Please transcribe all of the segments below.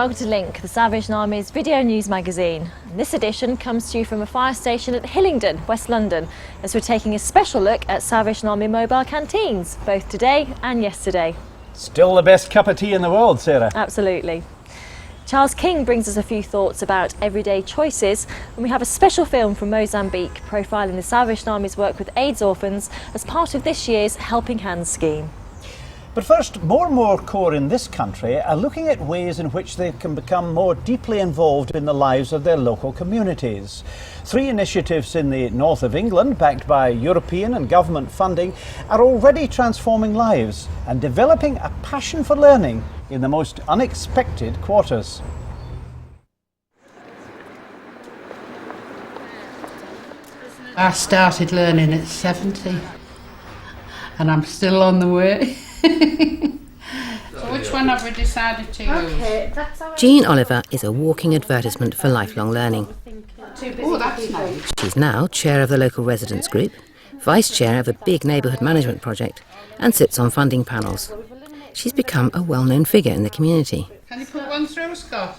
welcome to Link, the Salvation Army's video news magazine. And this edition comes to you from a fire station at Hillingdon, West London, as we're taking a special look at Salvation Army mobile canteens, both today and yesterday. Still the best cup of tea in the world, Sarah. Absolutely. Charles King brings us a few thoughts about everyday choices, and we have a special film from Mozambique profiling the Salvation Army's work with AIDS orphans as part of this year's Helping Hands scheme. But first, more and more Corps in this country are looking at ways in which they can become more deeply involved in the lives of their local communities. 3 initiatives in the north of England, backed by European and government funding, are already transforming lives and developing a passion for learning in the most unexpected quarters. I started learning at 70 and I'm still on the way. So which one have we decided to use? Jean Oliver is a walking advertisement for lifelong learning. Oh, that's nice. She's now chair of the local residents group, vice chair of a big neighbourhood management project, and sits on funding panels. She's become a well-known figure in the community. Can you put one through, Scott?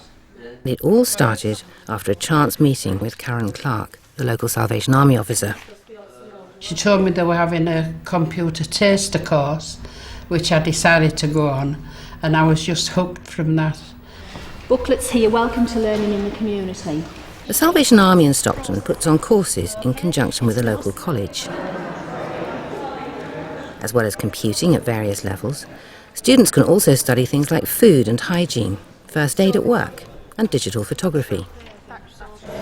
It all started after a chance meeting with Karen Clark, the local Salvation Army officer. She told me they were having a computer taster course, which I decided to go on, and I was just hooked from that. Booklets here, welcome to learning in the community. The Salvation Army in Stockton puts on courses in conjunction with a local college. As well as computing at various levels, students can also study things like food and hygiene, first aid at work, and digital photography.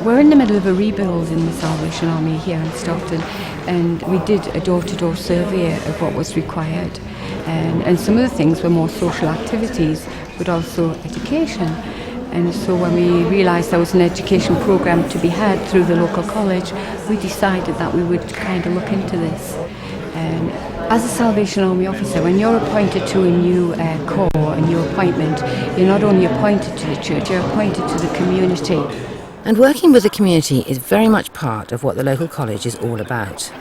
We're in the middle of a rebuild in the Salvation Army here in Stockton, and we did a door-to-door survey of what was required. And some of the things were more social activities, but also education. And so when we realised there was an education programme to be had through the local college, we decided that we would kind of look into this. As a Salvation Army officer, when you're appointed to a new corps, a new appointment, you're not only appointed to the church, you're appointed to the community. And working with the community is very much part of what the local college is all about.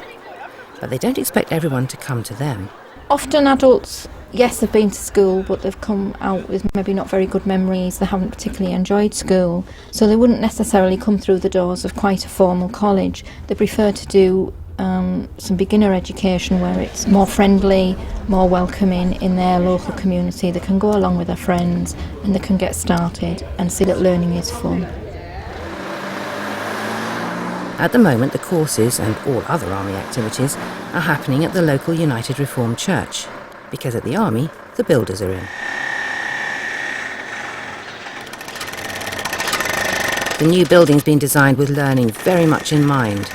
But they don't expect everyone to come to them. Often adults, yes, have been to school, but they've come out with maybe not very good memories. They haven't particularly enjoyed school, so they wouldn't necessarily come through the doors of quite a formal college. They prefer to do some beginner education where it's more friendly, more welcoming in their local community. They can go along with their friends and they can get started and see that learning is fun. At the moment, the courses and all other Army activities are happening at the local United Reformed Church, because at the Army, the builders are in. The new building's been designed with learning very much in mind.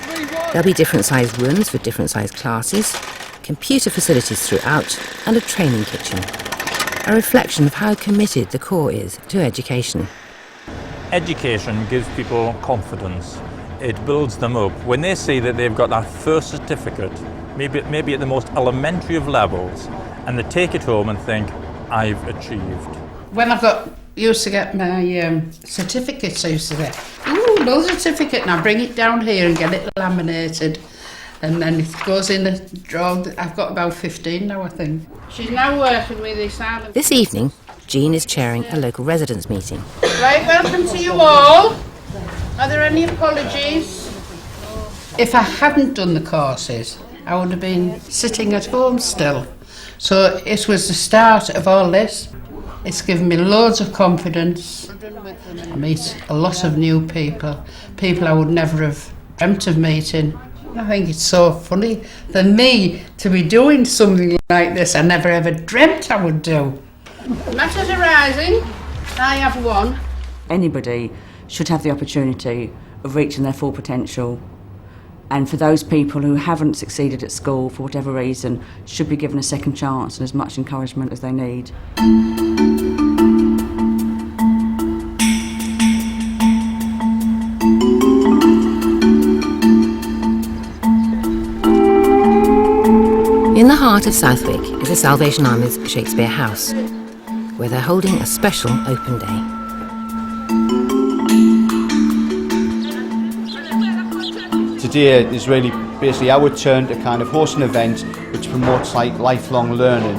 There'll be different sized rooms for different sized classes, computer facilities throughout, and a training kitchen. A reflection of how committed the Corps is to education. Education gives people confidence. It builds them up. When they see that they've got that first certificate, maybe at the most elementary of levels, and they take it home and think, I've achieved. When I used to get my certificates, I used to say, ooh, no certificate, and I bring it down here and get it laminated. And then it goes in a drawer. I've got about 15 now, I think. She's now working with this island. This evening, Jean is chairing a local residents' meeting. Right, welcome to you all. Are there any apologies? If I hadn't done the courses, I would have been sitting at home still. So it was the start of all this. It's given me loads of confidence. I meet a lot of new people, people I would never have dreamt of meeting. I think it's so funny for me to be doing something like this I never ever dreamt I would do. Matters arising, I have one. Anybody should have the opportunity of reaching their full potential, and for those people who haven't succeeded at school for whatever reason should be given a second chance and as much encouragement as they need. In the heart of Southwick is the Salvation Army's Shakespeare House, where they're holding a special open day. Today is really basically our turn to kind of host an event which promotes like lifelong learning.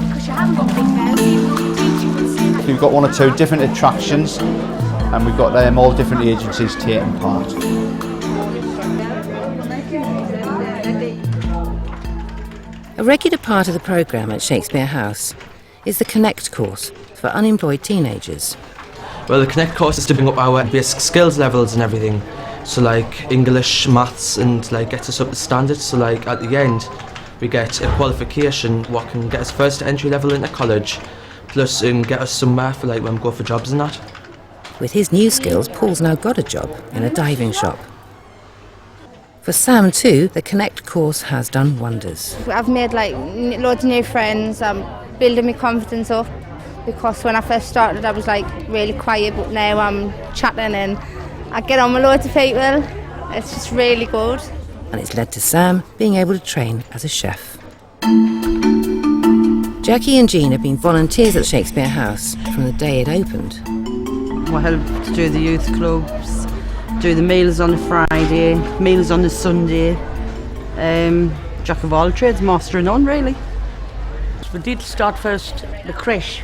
Because you haven't got big nose. we've got 1 or 2 different attractions, and we've got all different agencies taking part. A regular part of the programme at Shakespeare House is the Connect course for unemployed teenagers. Well, the Connect course is to bring up our basic skills levels and everything. So like English, maths, and like gets us up to standards. So like at the end, we get a qualification what can get us first entry level into college, plus get us somewhere for like when we go for jobs and that. With his new skills, Paul's now got a job in a diving shop. For Sam too, the Connect course has done wonders. I've made like loads of new friends. I'm building my confidence up, because when I first started I was like really quiet, but now I'm chatting and I get on with loads of people. It's just really good. And it's led to Sam being able to train as a chef. Jackie and Jean have been volunteers at Shakespeare House from the day it opened. I helped do the youth clubs, do the meals on a Friday, meals on a Sunday. Jack of all trades, master of none really. We did start first the creche,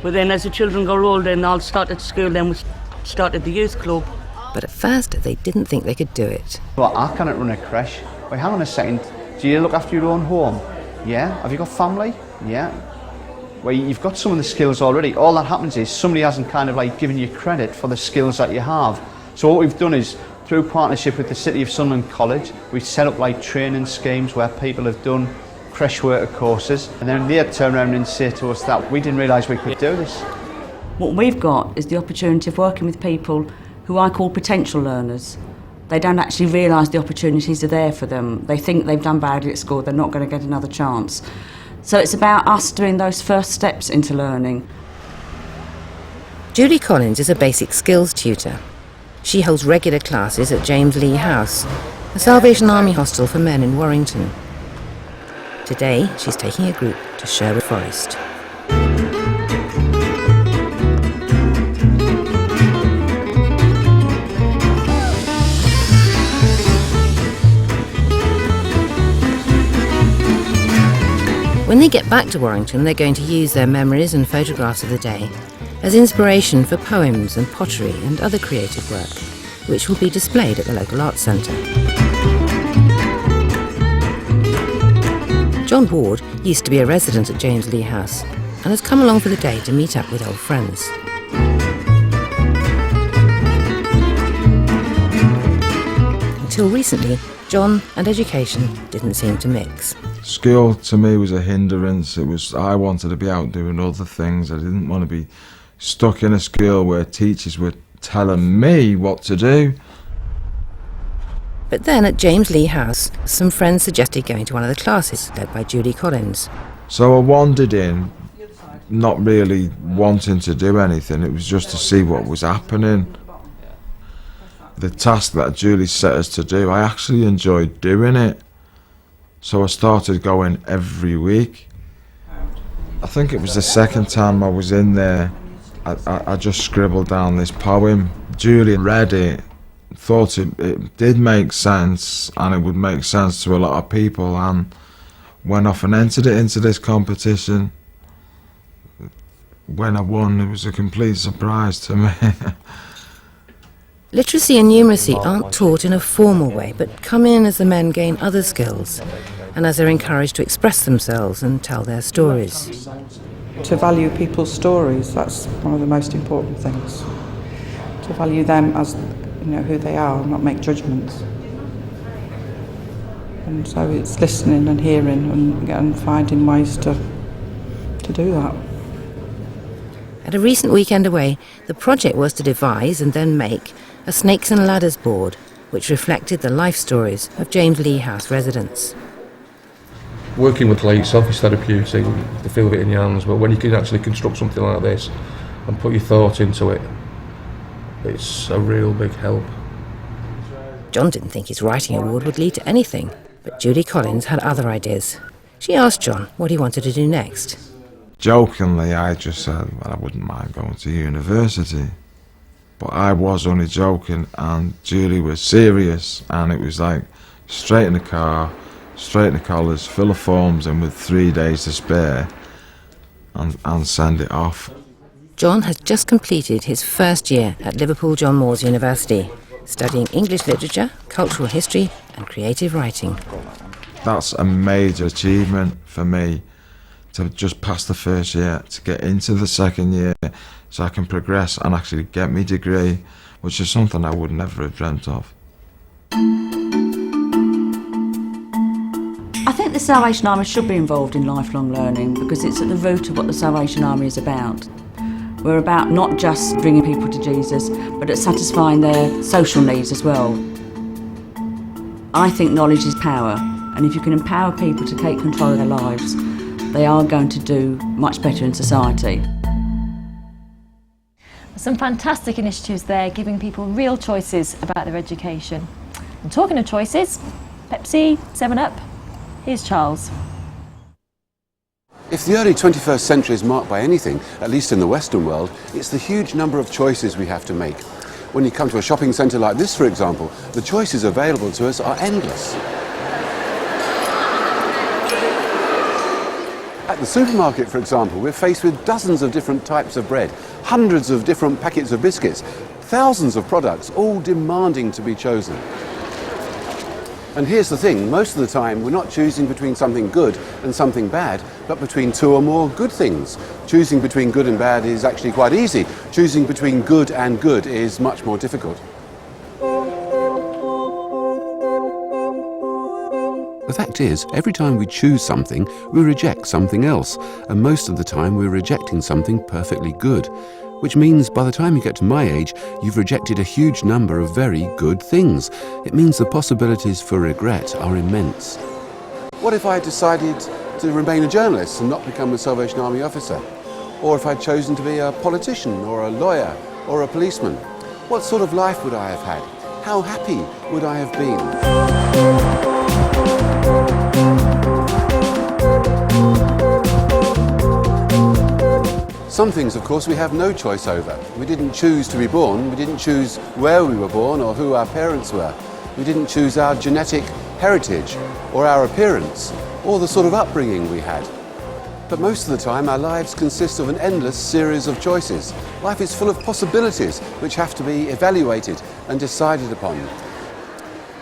but then as the children got older and all started school, then we started the youth club. But at first they didn't think they could do it. Well, I cannot run a creche. Wait, hang on a second. Do you look after your own home? Yeah. Have you got family? Yeah. Well, you've got some of the skills already. All that happens is somebody hasn't kind of like given you credit for the skills that you have. So what we've done is, through partnership with the City of Sunderland College, we've set up like training schemes where people have done creche worker courses, and then they'd turn around and say to us that we didn't realise we could do this. What we've got is the opportunity of working with people who I call potential learners. They don't actually realise the opportunities are there for them. They think they've done badly at school, they're not going to get another chance. So it's about us doing those first steps into learning. Julie Collins is a basic skills tutor. She holds regular classes at James Lee House, a Salvation Army hostel for men in Warrington. Today, she's taking a group to Sherwood Forest. When they get back to Warrington, they're going to use their memories and photographs of the day as inspiration for poems and pottery and other creative work, which will be displayed at the local arts centre. John Ward used to be a resident at James Lee House and has come along for the day to meet up with old friends. Until recently, John and education didn't seem to mix. School to me was a hindrance. I wanted to be out doing other things. I didn't want to be stuck in a school where teachers were telling me what to do. But then at James Lee House, some friends suggested going to one of the classes led by Julie Collins. So I wandered in, not really wanting to do anything. It was just to see what was happening. The task that Julie set us to do, I actually enjoyed doing it. So I started going every week. I think it was the second time I was in there, I just scribbled down this poem. Julie read it, thought it did make sense, and it would make sense to a lot of people, and went off and entered it into this competition. When I won, it was a complete surprise to me. Literacy and numeracy aren't taught in a formal way, but come in as the men gain other skills, and as they're encouraged to express themselves and tell their stories. To value people's stories, that's one of the most important things. To value them as, who they are, and not make judgments. And so it's listening and hearing and finding ways to do that. At a recent weekend away, the project was to devise and then make a Snakes and Ladders board, which reflected the life stories of James Lee House residents. Working with like yourself is therapeutic, the feel of it in your hands, but when you can actually construct something like this and put your thought into it, it's a real big help. John didn't think his writing award would lead to anything, but Julie Collins had other ideas. She asked John what he wanted to do next. Jokingly, I just said, well, I wouldn't mind going to university. But I was only joking, and Julie was serious, and it was like straight in the car, straight in the college, fill of forms, and with 3 days to spare, and send it off. John has just completed his first year at Liverpool John Moores University, studying English literature, cultural history and creative writing. That's a major achievement for me, to just pass the first year, to get into the second year so I can progress and actually get my degree, which is something I would never have dreamt of. I think the Salvation Army should be involved in lifelong learning because it's at the root of what the Salvation Army is about. We're about not just bringing people to Jesus, but at satisfying their social needs as well. I think knowledge is power, and if you can empower people to take control of their lives, they are going to do much better in society. Some fantastic initiatives there, giving people real choices about their education. And talking of choices, Pepsi, 7-Up, here's Charles. If the early 21st century is marked by anything, at least in the Western world, it's the huge number of choices we have to make. When you come to a shopping centre like this, for example, the choices available to us are endless. At the supermarket, for example, we're faced with dozens of different types of bread, hundreds of different packets of biscuits, thousands of products, all demanding to be chosen. And here's the thing, most of the time we're not choosing between something good and something bad, but between two or more good things. Choosing between good and bad is actually quite easy. Choosing between good and good is much more difficult. The fact is, every time we choose something, we reject something else, and most of the time we're rejecting something perfectly good. Which means by the time you get to my age, you've rejected a huge number of very good things. It means the possibilities for regret are immense. What if I decided to remain a journalist and not become a Salvation Army officer? Or if I'd chosen to be a politician or a lawyer or a policeman? What sort of life would I have had? How happy would I have been? Some things, of course, we have no choice over. We didn't choose to be born, we didn't choose where we were born or who our parents were. We didn't choose our genetic heritage or our appearance or the sort of upbringing we had. But most of the time our lives consist of an endless series of choices. Life is full of possibilities which have to be evaluated and decided upon.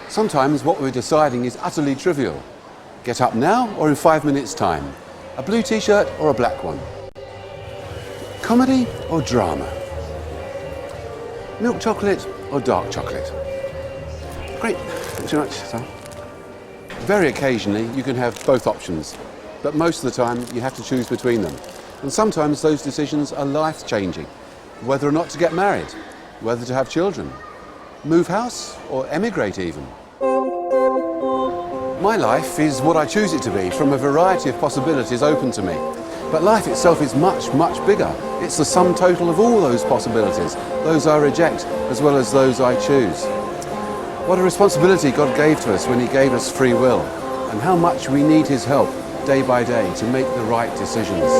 Sometimes what we're deciding is utterly trivial. Get up now or in 5 minutes' time? A blue t-shirt or a black one? Comedy or drama? Milk chocolate or dark chocolate? Great, thanks very much, Sam. Very occasionally you can have both options, but most of the time you have to choose between them. And sometimes those decisions are life-changing. Whether or not to get married, whether to have children, move house or emigrate even. My life is what I choose it to be, from a variety of possibilities open to me. But life itself is much, much bigger. It's the sum total of all those possibilities, those I reject as well as those I choose. What a responsibility God gave to us when He gave us free will, and how much we need His help day by day to make the right decisions.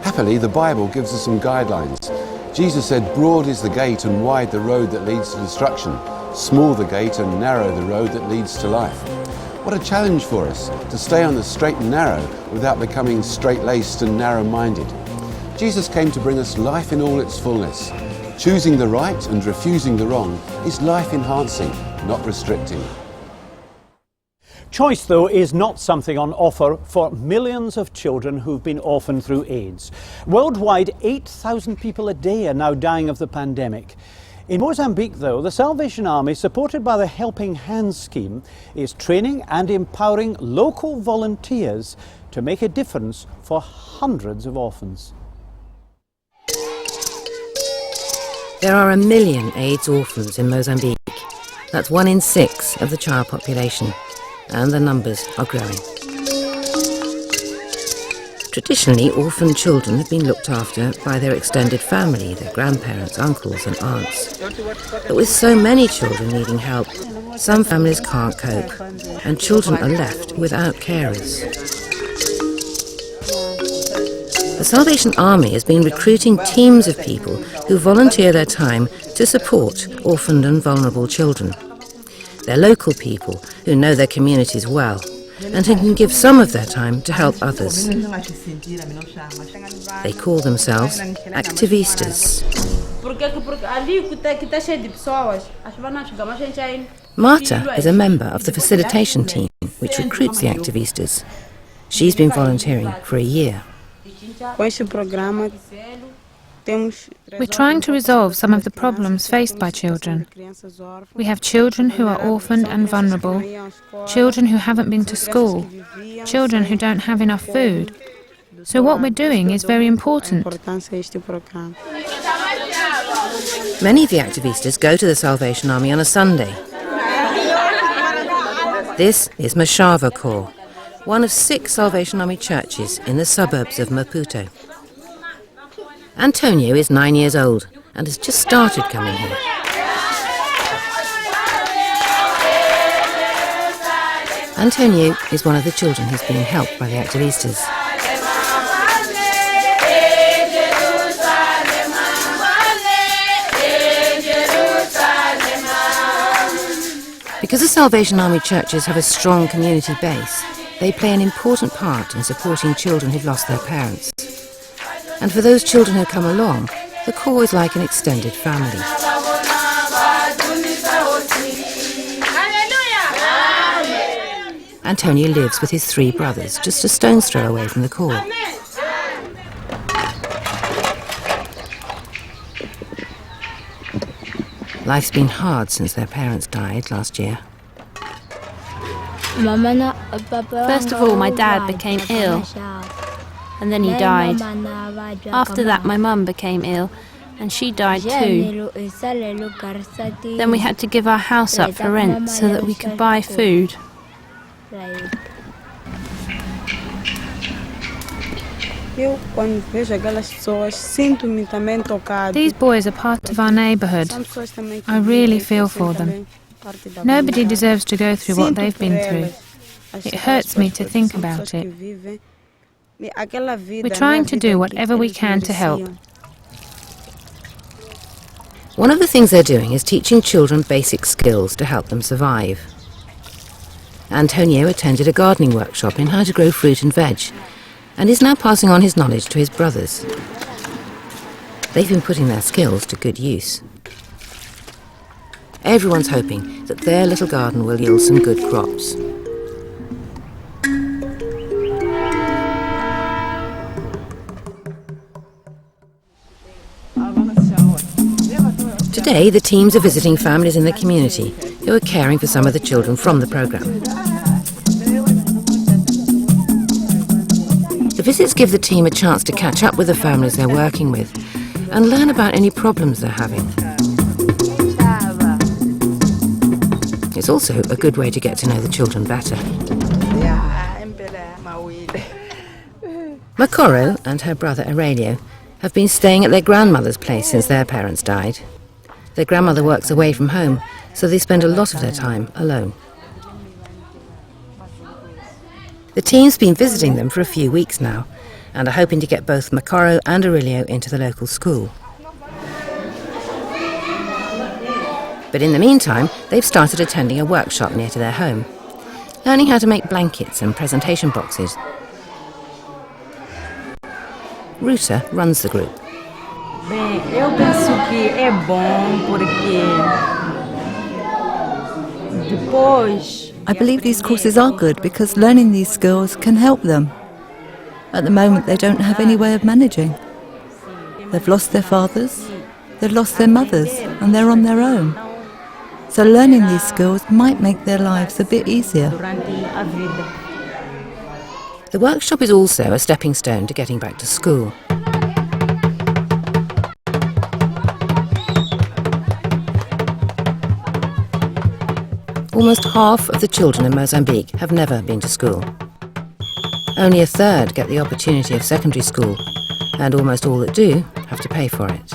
Happily, the Bible gives us some guidelines. Jesus said, "Broad is the gate and wide the road that leads to destruction. Small the gate and narrow the road that leads to life." What a challenge for us to stay on the straight and narrow without becoming straight-laced and narrow-minded. Jesus came to bring us life in all its fullness. Choosing the right and refusing the wrong is life-enhancing, not restricting. Choice, though, is not something on offer for millions of children who've been orphaned through AIDS. Worldwide, 8,000 people a day are now dying of the pandemic. In Mozambique, though, the Salvation Army, supported by the Helping Hands scheme, is training and empowering local volunteers to make a difference for hundreds of orphans. There are 1 million AIDS orphans in Mozambique. That's 1 in 6 of the child population, and the numbers are growing. Traditionally, orphan children have been looked after by their extended family, their grandparents, uncles and aunts. But with so many children needing help, some families can't cope, and children are left without carers. The Salvation Army has been recruiting teams of people who volunteer their time to support orphaned and vulnerable children. They're local people who know their communities well and who can give some of their time to help others. They call themselves activistas. Marta is a member of the facilitation team which recruits the activistas. She's been volunteering for a year. We're trying to resolve some of the problems faced by children. We have children who are orphaned and vulnerable, children who haven't been to school, children who don't have enough food. So what we're doing is very important. Many of the activistas go to the Salvation Army on a Sunday. This is Mashava Corps, one of 6 Salvation Army churches in the suburbs of Maputo. Antonio is 9 years old and has just started coming here. Antonio is one of the children who's being helped by the activistas. Because the Salvation Army churches have a strong community base, they play an important part in supporting children who've lost their parents. And for those children who come along, the Corps is like an extended family. Antonio lives with his 3 brothers, just a stone's throw away from the Corps. Life's been hard since their parents died last year. First of all, my dad became ill, and then he died. After that, my mum became ill, and she died too. Then we had to give our house up for rent so that we could buy food. These boys are part of our neighbourhood. I really feel for them. Nobody deserves to go through what they've been through. It hurts me to think about it. We're trying to do whatever we can to help. One of the things they're doing is teaching children basic skills to help them survive. Antonio attended a gardening workshop in how to grow fruit and veg, and is now passing on his knowledge to his brothers. They've been putting their skills to good use. Everyone's hoping that their little garden will yield some good crops. Today, the teams are visiting families in the community who are caring for some of the children from the programme. The visits give the team a chance to catch up with the families they're working with and learn about any problems they're having. It's also a good way to get to know the children better. Makoro and her brother Aurelio have been staying at their grandmother's place since their parents died. Their grandmother works away from home, so they spend a lot of their time alone. The team's been visiting them for a few weeks now, and are hoping to get both Makoro and Aurelio into the local school. But in the meantime, they've started attending a workshop near to their home, learning how to make blankets and presentation boxes. Ruta runs the group. Eu penso que é bom porque depois. I believe these courses are good because learning these skills can help them. At the moment, they don't have any way of managing. They've lost their fathers, they've lost their mothers, and they're on their own. So learning these skills might make their lives a bit easier. The workshop is also a stepping stone to getting back to school. Almost half of the children in Mozambique have never been to school. Only a third get the opportunity of secondary school, and almost all that do have to pay for it.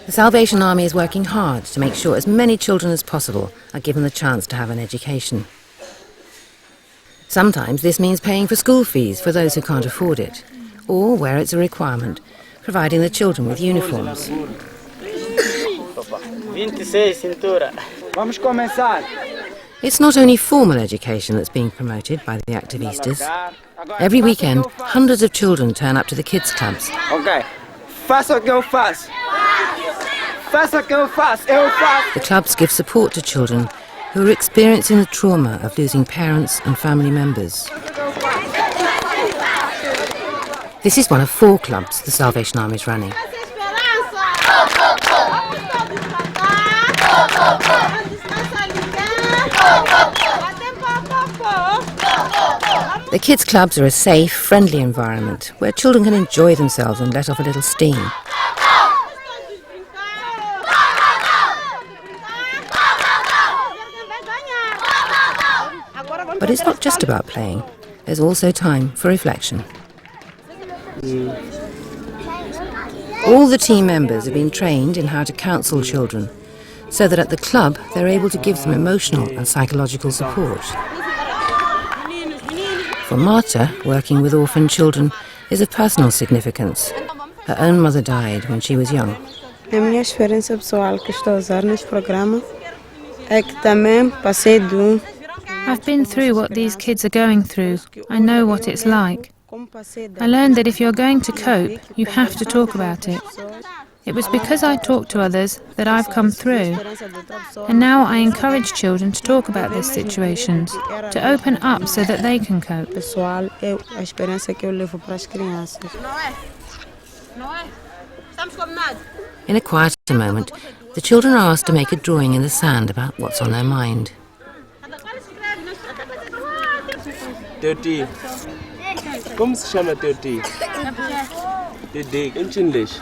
The Salvation Army is working hard to make sure as many children as possible are given the chance to have an education. Sometimes this means paying for school fees for those who can't afford it, or where it's a requirement, providing the children with uniforms. It's not only formal education that's being promoted by the Activistas. Every weekend, hundreds of children turn up to the kids' clubs. Okay, faster, go fast. Faster, go fast, go fast. The clubs give support to children who are experiencing the trauma of losing parents and family members. This is one of 4 clubs the Salvation Army is running. The kids' clubs are a safe, friendly environment where children can enjoy themselves and let off a little steam. But it's not just about playing. There's also time for reflection. All the team members have been trained in how to counsel children, so that at the club they're able to give them emotional and psychological support. For Marta, working with orphan children is of personal significance. Her own mother died when she was young. A minha experiência pessoal que estou a usar neste programa é que também passei I've been through what these kids are going through. I know what it's like. I learned that if you're going to cope, you have to talk about it. It was because I talked to others that I've come through. And now I encourage children to talk about their situations, to open up so that they can cope. Pessoal, a experiência que eu levo para as crianças. In a quieter moment, the children are asked to make a drawing in the sand about what's on their mind. Dirty. Como se chama dirty? Dirty in English.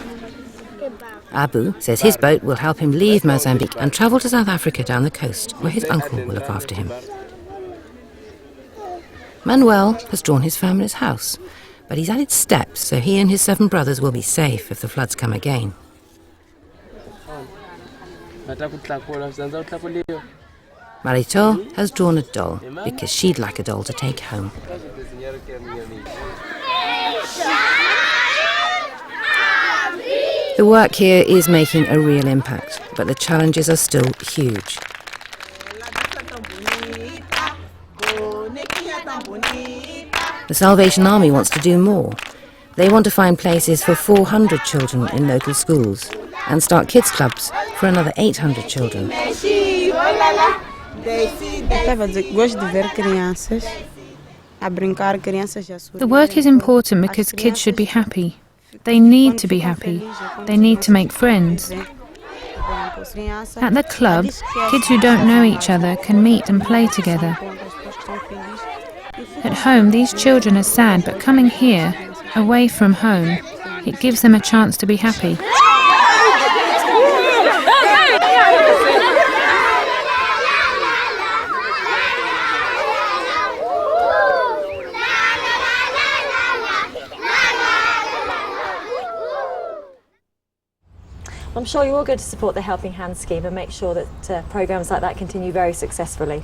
Abu says his boat will help him leave Mozambique and travel to South Africa down the coast, where his uncle will look after him. Manuel has drawn his family's house, but he's added steps so he and his 7 brothers will be safe if the floods come again. Marito has drawn a doll because she'd like a doll to take home. The work here is making a real impact, but the challenges are still huge. The Salvation Army wants to do more. They want to find places for 400 children in local schools and start kids' clubs for another 800 children. The work is important because kids should be happy. They need to be happy. They need to make friends. At the club, kids who don't know each other can meet and play together. At home, these children are sad, but coming here, away from home, it gives them a chance to be happy. I'm sure you're all going to support the Helping Hand scheme and make sure that programmes like that continue very successfully.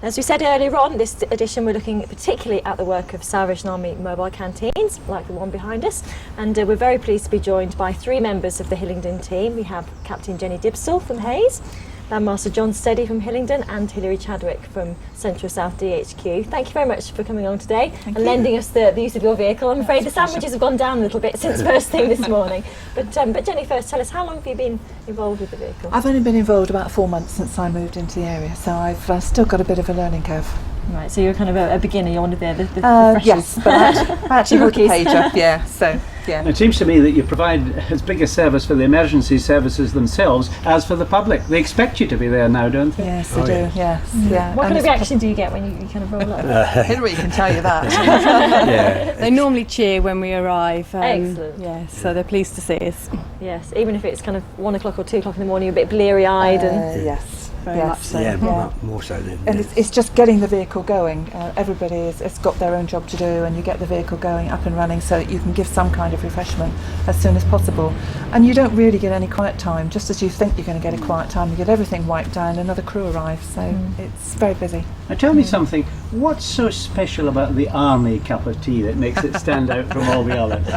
As we said earlier on, this edition we're looking particularly at the work of Salvation Army mobile canteens, like the one behind us, and we're very pleased to be joined by 3 members of the Hillingdon team. We have Captain Jenny Dibsall from Hayes, Bandmaster John Steady from Hillingdon, and Hilary Chadwick from Central South DHQ. Thank you very much for coming along today and lending us the use of your vehicle. I'm afraid the sandwiches have gone down a little bit since first thing this morning. But Jenny, first tell us, how long have you been involved with the vehicle? I've only been involved about 4 months since I moved into the area, so I've still got a bit of a learning curve. Right, so you're kind of a beginner, you're one of the freshers. Yes, but I actually hold the pager, yeah, so, yeah. It seems to me that you provide as big a service for the emergency services themselves as for the public. They expect you to be there now, don't they? Yes, they do, yes. Yeah. What kind of reaction do you get when you kind of roll up? Hilary can tell you that. Yeah. They normally cheer when we arrive. Excellent. Yes, so they're pleased to see us. Yes, even if it's kind of 1 o'clock or 2 o'clock in the morning, you're a bit bleary-eyed. Yes. Very much so. Yeah. More so than. And it's just getting the vehicle going. Everybody has got their own job to do, and you get the vehicle going up and running so that you can give some kind of refreshment as soon as possible. And you don't really get any quiet time. Just as you think you're going to get a quiet time, you get everything wiped down, another crew arrives. So it's very busy. Now tell me something, what's so special about the Army cup of tea that makes it stand out from all the others?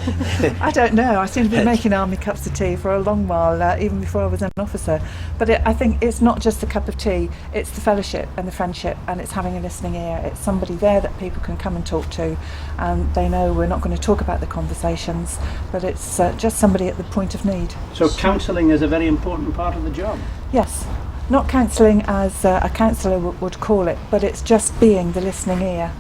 I don't know. I seem to be making army cups of tea for a long while, even before I was an officer. But I think it's not just the cup of tea, it's the fellowship and the friendship, and it's having a listening ear. It's somebody there that people can come and talk to, and they know we're not going to talk about the conversations, but it's just somebody at the point of need. So counselling is a very important part of the job? Yes. Not counselling as a counsellor would call it, but it's just being the listening ear.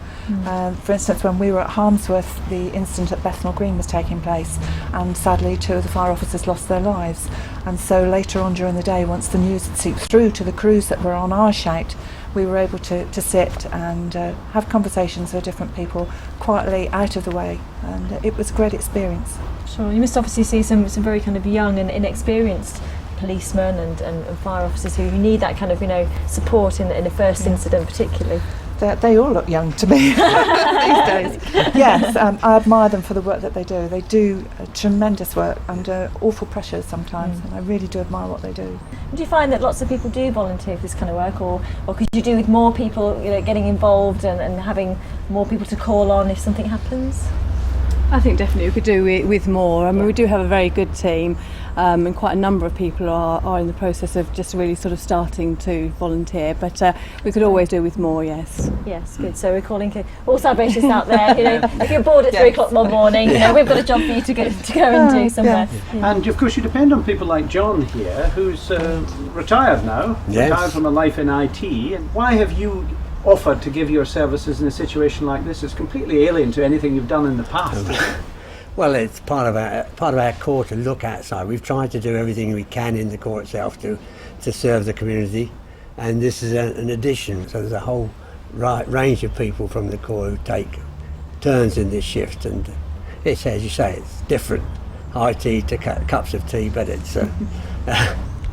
For instance, when we were at Harmsworth, the incident at Bethnal Green was taking place, and sadly 2 of the fire officers lost their lives. And so later on during the day, once the news had seeped through to the crews that were on our shout, we were able to sit and have conversations with different people quietly out of the way, and it was a great experience. Sure, you must obviously see some very kind of young and inexperienced policemen and fire officers who need that kind of, you know, support in the first incident particularly. They all look young to me these days. Yes, I admire them for the work that they do. They do tremendous work under awful pressures sometimes, and I really do admire what they do. Do you find that lots of people do volunteer for this kind of work, or could you do with more people, you know, getting involved and having more people to call on if something happens? I think definitely we could do with more. I mean, we do have a very good team, and quite a number of people are in the process of just really sort of starting to volunteer, but we could always do with more, yes. Yes, good. So we're calling all Salvationists out there, you know, if you're bored at 3 o'clock one morning, you know, we've got a job for you to go and do somewhere. Yeah. And of course you depend on people like John here, who's retired now, retired from a life in IT, and why have you offered to give your services in a situation like this? It's completely alien to anything you've done in the past. Well, it's part of our core to look outside. We've tried to do everything we can in the core itself to serve the community, and this is an addition. So there's a whole range of people from the core who take turns in this shift, and it's, as you say, it's different. High tea to cups of tea, but it's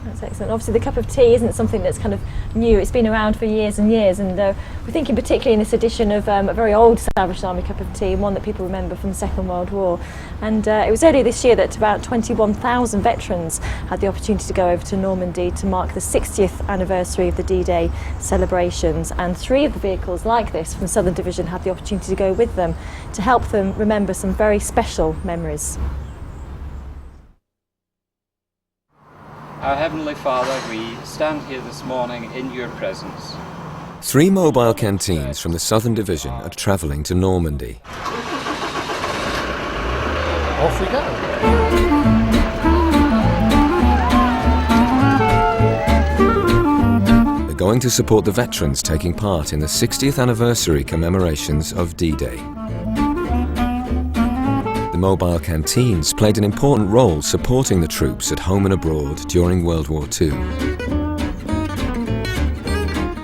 That's excellent. Obviously the cup of tea isn't something that's kind of new. It's been around for years and years, and we're thinking particularly in this edition of a very old Salvation Army cup of tea, one that people remember from the Second World War. And it was earlier this year that about 21,000 veterans had the opportunity to go over to Normandy to mark the 60th anniversary of the D-Day celebrations, and 3 of the vehicles like this from Southern Division had the opportunity to go with them to help them remember some very special memories. Our Heavenly Father, we stand here this morning in your presence. 3 mobile canteens from the Southern Division are travelling to Normandy. Off we go. They're going to support the veterans taking part in the 60th anniversary commemorations of D-Day. The mobile canteens played an important role supporting the troops at home and abroad during World War II.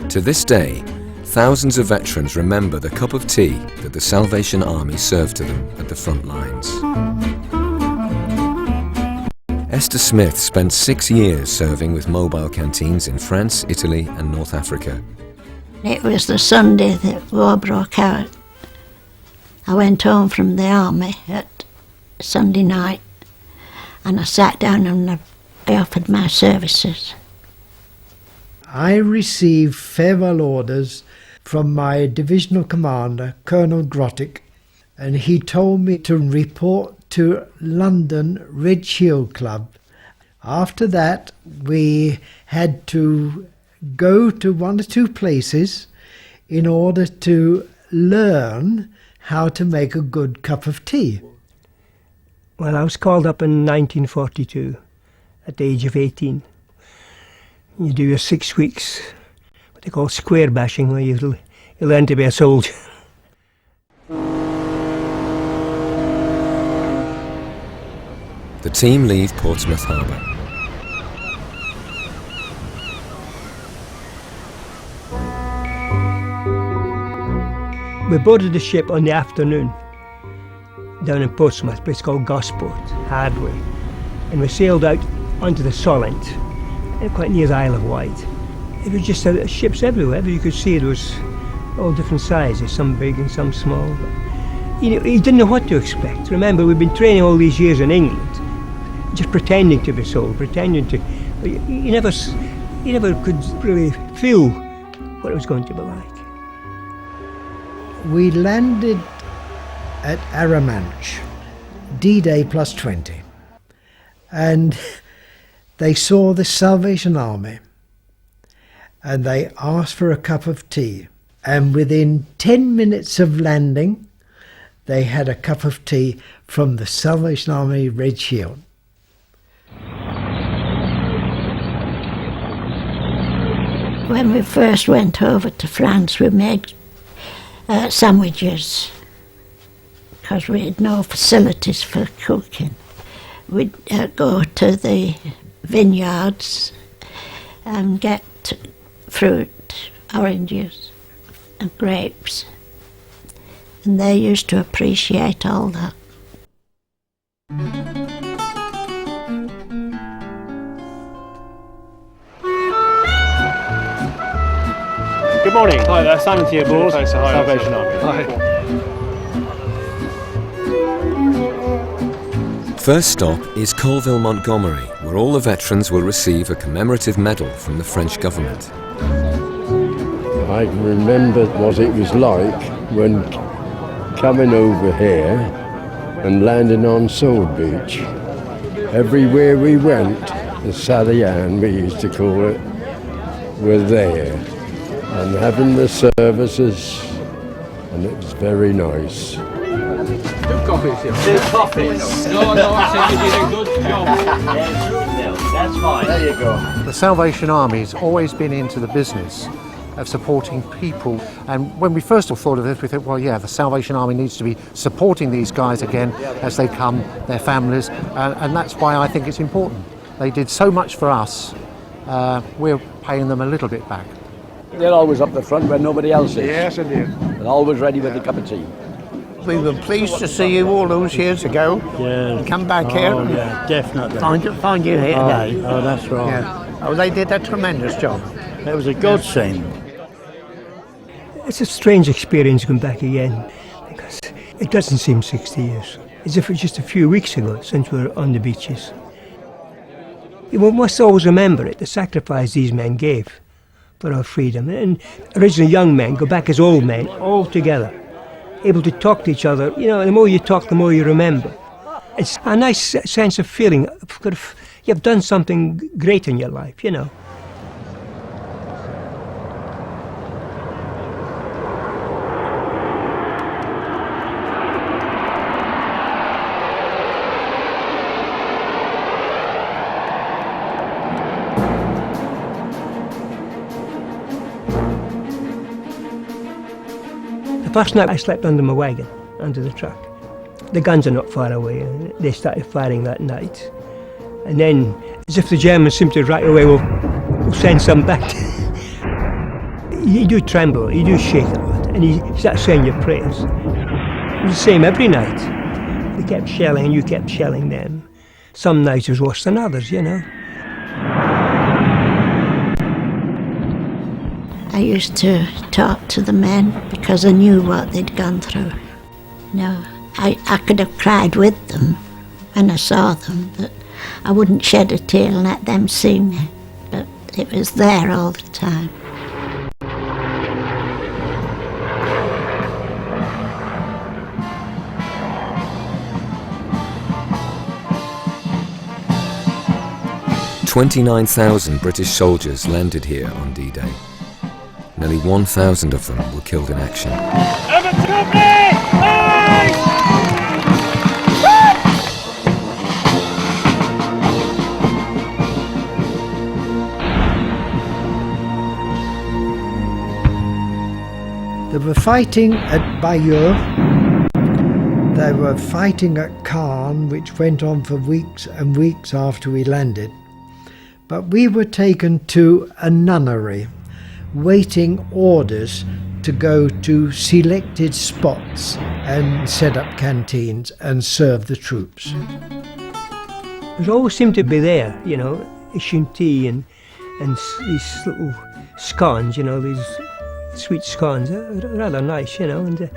To this day, thousands of veterans remember the cup of tea that the Salvation Army served to them at the front lines. Esther Smith spent 6 years serving with mobile canteens in France, Italy and North Africa. It was the Sunday that war broke out. I went home from the army at Sunday night, and I sat down and I offered my services. I received farewell orders from my divisional commander, Colonel Grottick, and he told me to report to London Ridge Hill Club. After that, we had to go to 1 or 2 places in order to learn how to make a good cup of tea. Well, I was called up in 1942 at the age of 18. You do your 6 weeks, what they call square bashing, where you learn to be a soldier. The team leave Portsmouth Harbour. We boarded the ship on the afternoon down in Portsmouth, a place called Gosport, Hardway, and we sailed out onto the Solent, quite near the Isle of Wight. It was just ships everywhere. You could see there was all different sizes, some big and some small. But, you didn't know what to expect. Remember, we've been training all these years in England, just pretending to be sold, pretending to. You never could really feel what it was going to be like. We landed at Arromanch, D-Day plus 20, and they saw the Salvation Army, and they asked for a cup of tea, and within 10 minutes of landing, they had a cup of tea from the Salvation Army Red Shield. When we first went over to France, we made sandwiches because we had no facilities for cooking. We'd go to the vineyards and get fruit, oranges and grapes, and they used to appreciate all that. Good morning. Hi there, Simon Theobald, Salvation Army. Hi. First stop is Colville, Montgomery, where all the veterans will receive a commemorative medal from the French government. I remember what it was like when coming over here and landing on Sword Beach. Everywhere we went, the Sally Ann, we used to call it, were there. And having the services, and it was very nice. 2 coffees here. 2 coffees. No, I said you did a good job. That's fine. There you go. The Salvation Army's always been into the business of supporting people, and when we first thought of this, we thought, well, yeah, the Salvation Army needs to be supporting these guys again as they come, their families, and that's why I think it's important. They did so much for us, we're paying them a little bit back. They're always up the front where nobody else is. Yes, indeed. They're always ready with a cup of tea. We were pleased to see you all those years ago. Yeah. And come back here. Oh, yeah, definitely. Find you here today. Oh, that's right. Yeah. Oh, they did a tremendous job. It was a godsend. It's a strange experience going back again, because it doesn't seem 60 years. As if it's just a few weeks ago since we were on the beaches. We must always remember it, the sacrifice these men gave for our freedom. And originally young men go back as old men, all together, able to talk to each other. You know, the more you talk, the more you remember. It's a nice sense of feeling, you've done something great in your life, you know. First night I slept under my wagon, under the truck. The guns are not far away, and they started firing that night. And then, as if the Germans seemed to right away, we'll send some back. You do tremble, you do shake a lot, and you start saying your prayers. It was the same every night. They kept shelling, and you kept shelling them. Some nights was worse than others, you know. I used to talk to the men because I knew what they'd gone through. No, I could have cried with them when I saw them, but I wouldn't shed a tear and let them see me. But it was there all the time. "29,000 British soldiers landed here on D-Day. Nearly 1,000 of them were killed in action. They were fighting at Bayeux. They were fighting at Caen, which went on for weeks and weeks after we landed. But we were taken to a nunnery, waiting orders to go to selected spots and set up canteens and serve the troops. It always seemed to be there, you know, issuing tea and these little scones, you know, these sweet scones, rather nice, you know, and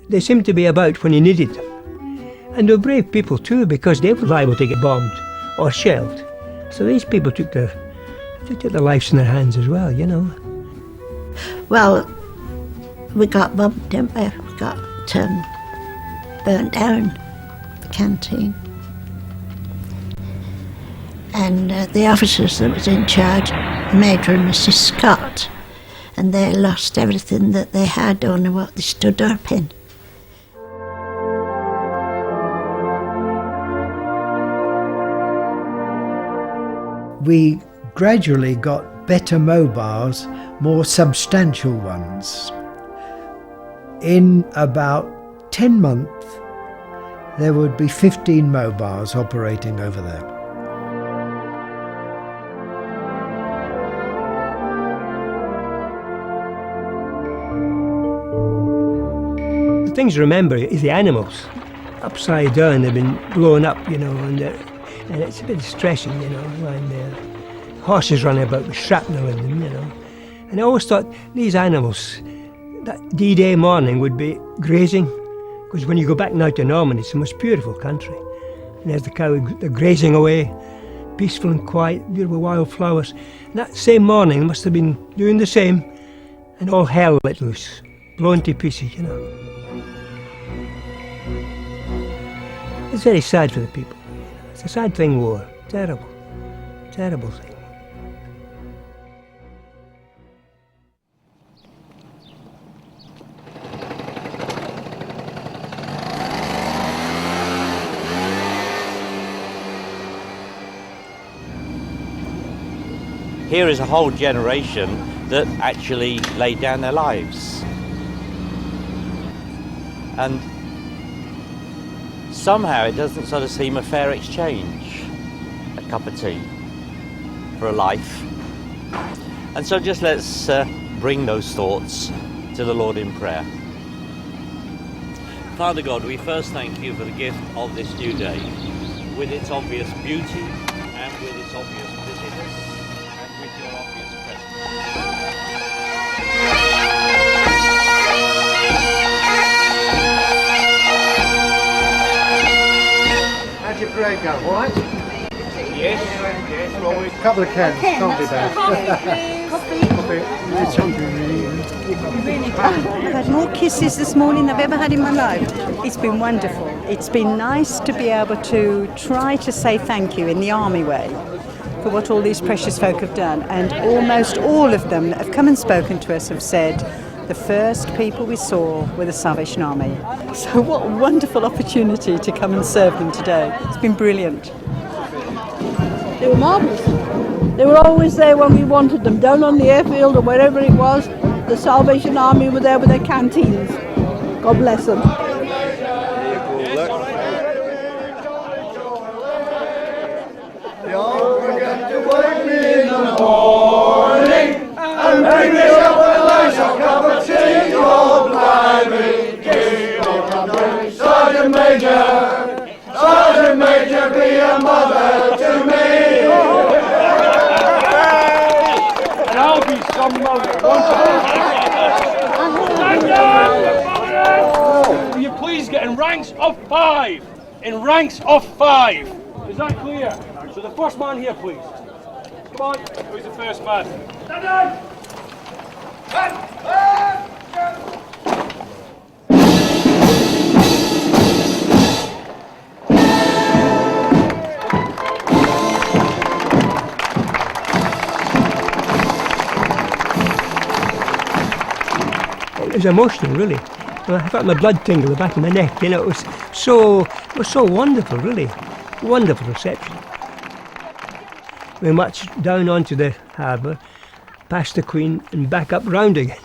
they seemed to be about when you needed them. And they were brave people too, because they were liable to get bombed or shelled. So these people took their lives in their hands as well, you know. Well, we got bombed, didn't we? We got burnt down the canteen. And the officers that was in charge, Major and Mrs. Scott, and they lost everything that they had on what they stood up in. We gradually got better mobiles, more substantial ones. In about 10 months, there would be 15 mobiles operating over there. The things to remember is the animals. Upside down, they've been blown up, you know, and it's a bit distressing, you know, and horses running about with shrapnel in them, you know. And I always thought these animals, that D-Day morning would be grazing, because when you go back now to Normandy, it's the most beautiful country. And there's the cow, they're grazing away, peaceful and quiet, beautiful wildflowers. And that same morning they must have been doing the same, and all hell let loose, blown to pieces, you know. It's very sad for the people. It's a sad thing, war. Terrible. Terrible thing. Here is a whole generation that actually laid down their lives. And somehow it doesn't sort of seem a fair exchange, a cup of tea for a life. And so just let's bring those thoughts to the Lord in prayer. Father God, we first thank you for the gift of this new day, with its obvious beauty and with its obvious busyness and with your obvious presence. How'd your parade go, all right? Yes, well, A couple of cans, can't be bad. Coffee. It's hungry, really. I've had more kisses this morning than I've ever had in my life. It's been wonderful. It's been nice to be able to try to say thank you in the army way for what all these precious folk have done. And almost all of them that have come and spoken to us have said the first people we saw were the Salvation Army. So what a wonderful opportunity to come and serve them today. It's been brilliant. They were marvellous. They were always there when we wanted them, down on the airfield or wherever it was. The Salvation Army were there with their canteens. God bless them. Don't forget to wake me in the morning and bring me up a nice cup of tea. Oh, blimey, keep on coming. Sergeant Major, Sergeant Major, be a mother to me. And I'll be some mother. Will you please get in ranks of 5? In ranks of 5. Is that clear? So the first man here, please. Come on. Who's the first man? Stand down! It was emotional, really. I felt my blood tingle the back of my neck. You know, it was so wonderful, really. Wonderful reception. We marched down onto the harbour, past the Queen, and back up round again.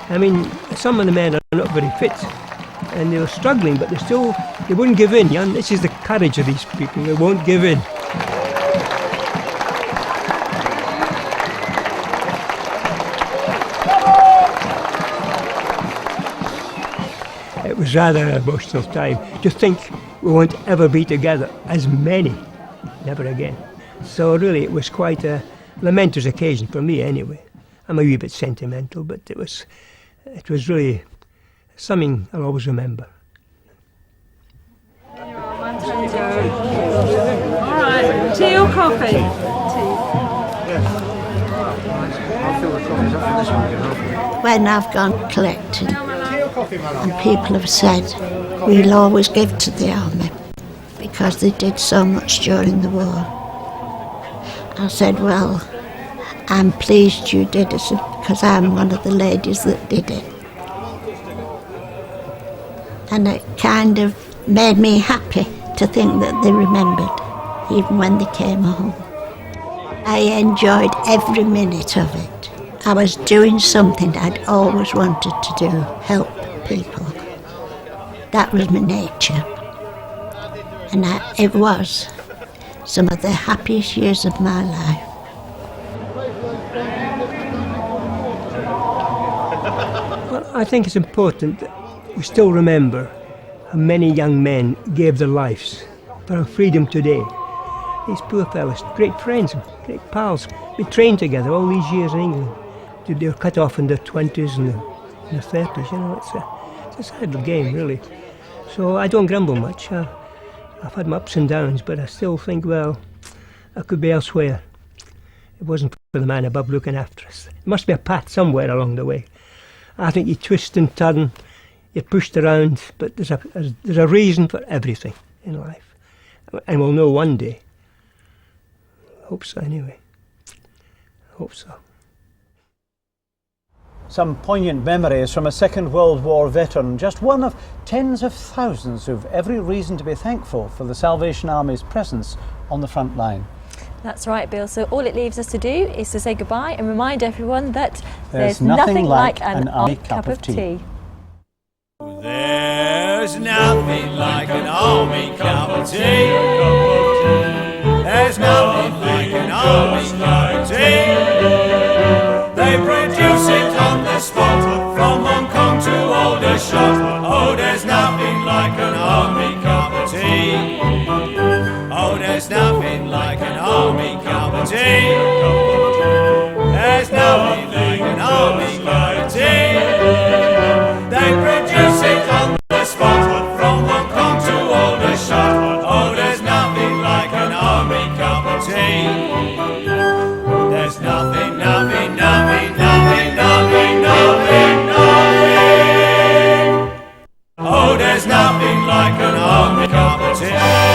I mean, some of the men are not very fit, and they were struggling, but they wouldn't give in. Yeah? This is the courage of these people. They won't give in. It was rather an emotional time. To think we won't ever be together as many, never again. So really it was quite a momentous occasion for me anyway. I'm a wee bit sentimental, but it was really something I'll always remember. All right, tea or coffee? Tea. Yes. I'll fill the coffees up for this one, you know. when I've gone collecting and people have said, we'll always give to the army because they did so much during the war. I said, well, I'm pleased you did it because I'm one of the ladies that did it. And it kind of made me happy to think that they remembered, even when they came home. I enjoyed every minute of it. I was doing something I'd always wanted to do, help people. That was my nature. And it was some of the happiest years of my life. Well, I think it's important that we still remember how many young men gave their lives for our freedom today. These poor fellas, great friends, great pals. We trained together all these years in England. They were cut off in their 20s and their 30s, you know, it's a sad game, really. So I don't grumble much. I've had my ups and downs, but I still think, well, I could be elsewhere. It wasn't for the man above looking after us. There must be a path somewhere along the way. I think you twist and turn, you're pushed around, but there's a reason for everything in life. And we'll know one day. I hope so anyway. I hope so. Some poignant memories from a Second World War veteran, just one of tens of thousands who've every reason to be thankful for the Salvation Army's presence on the front line. That's right, Bill. So all it leaves us to do is to say goodbye and remind everyone that there's nothing like an army cup of tea. There's nothing like an army cup of tea. There's nothing like an army cup of tea. They produce it on the spot, from Hong Kong to Aldershot. Oh, there's nothing like an army cup of tea. Oh, there's nothing like an army cup of tea. There's nothing like an army cup of tea. They produce it on the spot, from Hong Kong to Aldershot. Oh, there's nothing like an army cup of tea. There's nothing, nothing, nothing, nothing, nothing, nothing, nothing. Oh, there's nothing like an army cup of tea.